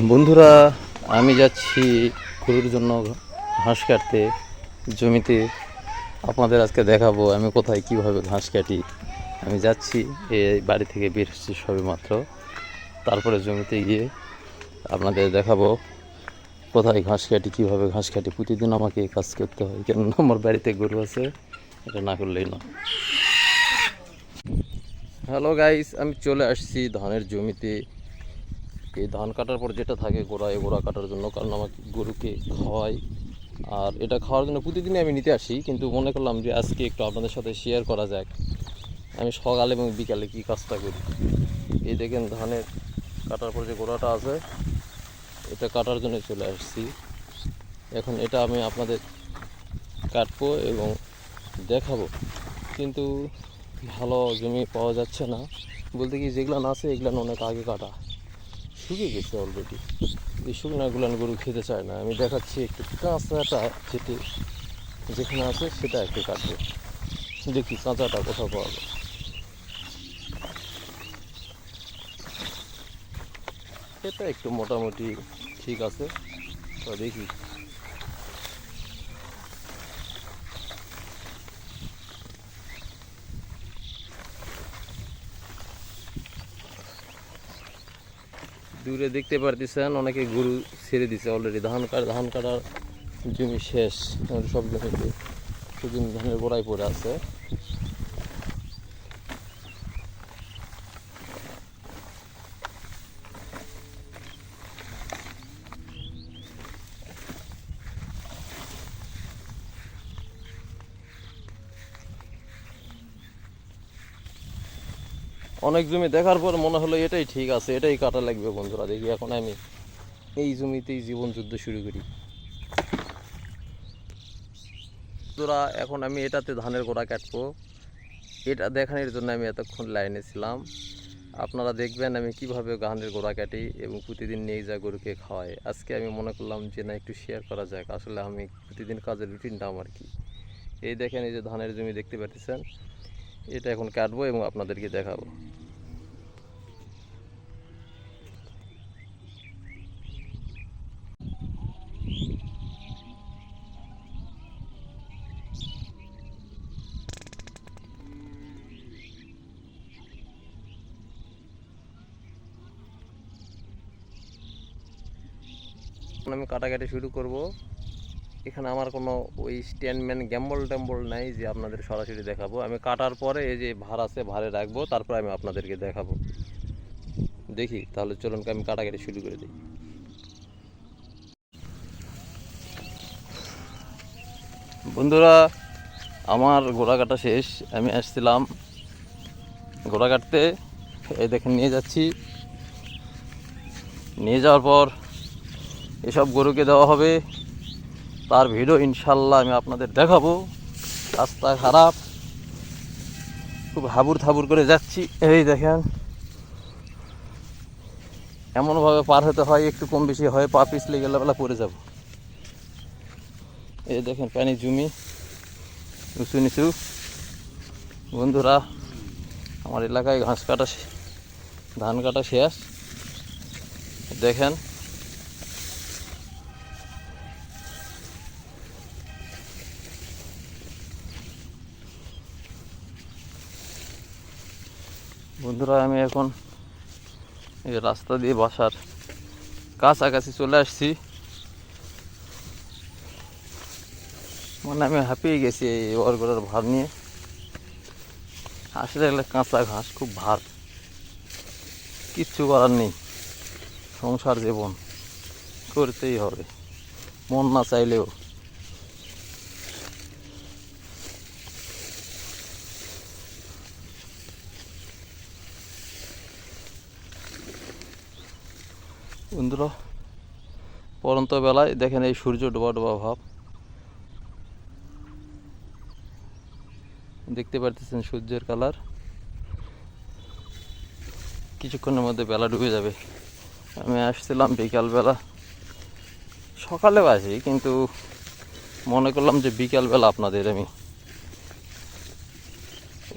বন্ধুরা, আমি যাচ্ছি গরুর জন্য ঘাস কাটতে জমিতে। আপনাদের আজকে দেখাবো আমি কোথায় কিভাবে ঘাস কাটি। আমি যাচ্ছি, এই বাড়ি থেকে বের হচ্ছি সবে মাত্র। তারপরে জমিতে গিয়ে আপনাদের দেখাবো কোথায় ঘাস কাটি, কীভাবে ঘাস কাটি। প্রতিদিন আমাকে এই কাজ করতে হয়, কেননা আমার বাড়িতে গরু আছে, এটা না করলেই না। হ্যালো গাইস, আমি চলে আসছি ধানের জমিতে। এই ধান কাটার পর যেটা থাকে গোড়া, এই গোড়া কাটার জন্য, কারণ আমাকে গরুকে খাওয়াই। আর এটা খাওয়ার জন্য প্রতিদিনই আমি নিতে আসি, কিন্তু মনে করলাম যে আজকে একটু আপনাদের সাথে শেয়ার করা যাক আমি সকালে এবং বিকালে কী কাজটা করি। এই দেখেন ধানের কাটার পর যে গোড়াটা আছে, এটা কাটার জন্য চলে আসছি। এখন এটা আমি আপনাদের কাটবো এবং দেখাবো, কিন্তু ভালো জমি পাওয়া যাচ্ছে না। বলতে কি, যেগুলো আছে এগুলো অনেক আগে কাটা, শুকিয়ে গেছে অলরেডি। এই শুকনাগুলো গরু খেতে চায় না। আমি দেখাচ্ছি একটু কাঁচাটা, যেখানে আছে সেটা একটু কাটবে। দেখি কাঁচাটা কোথাও পাওয়া যায়। এটা একটু মোটামুটি ঠিক আছে, তো দেখি। দূরে দেখতে পারতেছেন অনেকে গরু ছেড়ে দিছে অলরেডি। ধান কাটার জমি শেষ, সব জমিতে শুধু ধানের গোড়ায় পড়ে আছে। অনেক জমি দেখার পর মনে হলো এটাই ঠিক আছে, এটাই কাটা লাগবে। বন্ধুরা দেখি, এখন আমি এই জমিতেই জীবন যুদ্ধ শুরু করি। বন্ধুরা, এখন আমি এটাতে ধানের গোড়া কাটবো। এটা দেখানোর জন্য আমি এতক্ষণ লাইনে ছিলাম। আপনারা দেখবেন আমি কিভাবে ধানের গোড়া কাটি এবং প্রতিদিন নিয়ে যা গরুকে খাওয়াই। আজকে আমি মনে করলাম যে না, একটু শেয়ার করা যাক আসলে আমি প্রতিদিন কাজের রুটিনটা আমার কি। এই দেখেন, এই যে ধানের জমি দেখতে পাচ্ছেন, এটা এখন কাটবো এবং আপনাদেরকে দেখাবো। আমি কাটাকাটি শুরু করব। এখানে আমার কোনো ওই স্ট্যান্ডম্যান গ্যাম্বল ট্যাম্বল নাই যে আপনাদের সরাসরি দেখাবো। আমি কাটার পরে এই যে ভার আছে, ভারে রাখবো, তারপর আমি আপনাদেরকে দেখাবো। দেখি তাহলে, চলুন আমি কাটাকাটি শুরু করে দিই। বন্ধুরা, আমার গোড়া কাটা শেষ। আমি আসছিলাম গোড়া কাটতে, এই দেখেন নিয়ে যাচ্ছি। নিয়ে যাওয়ার পর এসব গরুকে দেওয়া হবে, তার ভিডিও ইনশাল্লাহ আমি আপনাদের দেখাবো। রাস্তা খারাপ, খুব হাবুর থাবুর করে যাচ্ছি। এই দেখেন, এমনভাবে পার হতে হয়, একটু কম বেশি হয়, পা পিছলে গেলে বেলা পড়ে যাব। এই দেখেন পানি জমি উঁচু নিচু। বন্ধুরা, আমার এলাকায় ধান কাটা শেষ। দেখেন, বন্ধুরা, আমি এখন এই রাস্তা দিয়ে বাসার কাছাকাছি চলে আসছি। মানে আমি হাঁপিয়ে গেছি এই ওয়ারগুলোর ভার নিয়ে। আসলে এগুলো কাঁচা ঘাস, খুব ভার, কিচ্ছু করার নেই। সংসার জীবন করতেই হবে, মন না চাইলেও। বন্ধুরা, পরন্ত বেলায় দেখেন এই সূর্য ডোবা ডোবা ভাব, দেখতে পারতেছেন সূর্যের কালার। কিছুক্ষণের মধ্যে বেলা ডুবে যাবে। আমি আসছিলাম বিকালবেলা, সকালেও আসি, কিন্তু মনে করলাম যে বিকালবেলা আপনাদের আমি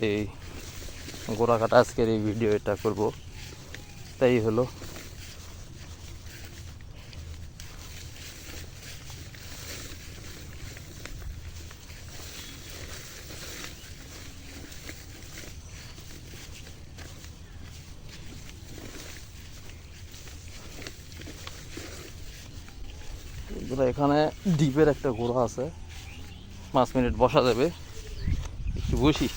এই গোড়া কাটা আজকের এই ভিডিও এটা করব, তাই হলো। বন্ধুরা এখানে ডিপের একটা ঘোড়া আছে, 5 মিনিট বসা যাবে, একটু বসি।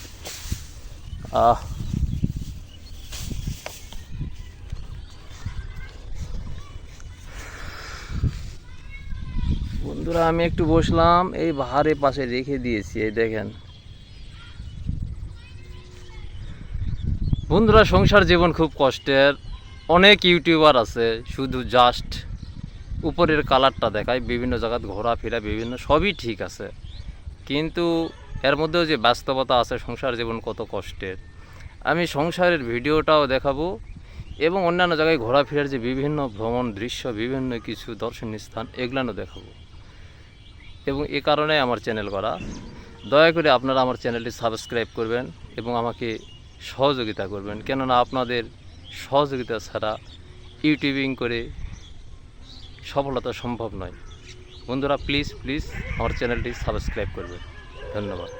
বন্ধুরা আমি একটু বসলাম, এই পাহাড়ের পাশে রেখে দিয়েছি, এই দেখেন। বন্ধুরা সংসার জীবন খুব কষ্টের। অনেক ইউটিউবার আছে শুধু জাস্ট উপরের কালারটা দেখায়, বিভিন্ন জায়গায় ঘোরাফেরা বিভিন্ন সবই ঠিক আছে, কিন্তু এর মধ্যেও যে বাস্তবতা আছে সংসার জীবন কত কষ্টের, আমি সংসারের ভিডিওটাও দেখাবো এবং অন্যান্য জায়গায় ঘোরাফেরার যে বিভিন্ন ভ্রমণ দৃশ্য, বিভিন্ন কিছু দর্শনীয় স্থান এগুলানও দেখাবো। এবং এ কারণে আমার চ্যানেল করা। দয়া করে আপনারা আমার চ্যানেলটি সাবস্ক্রাইব করবেন এবং আমাকে সহযোগিতা করবেন, কেননা আপনাদের সহযোগিতা ছাড়া ইউটিউবিং করে সফলতা সম্ভব নয়। বন্ধুরা প্লিজ আমার চ্যানেলটি সাবস্ক্রাইব করবেন। ধন্যবাদ।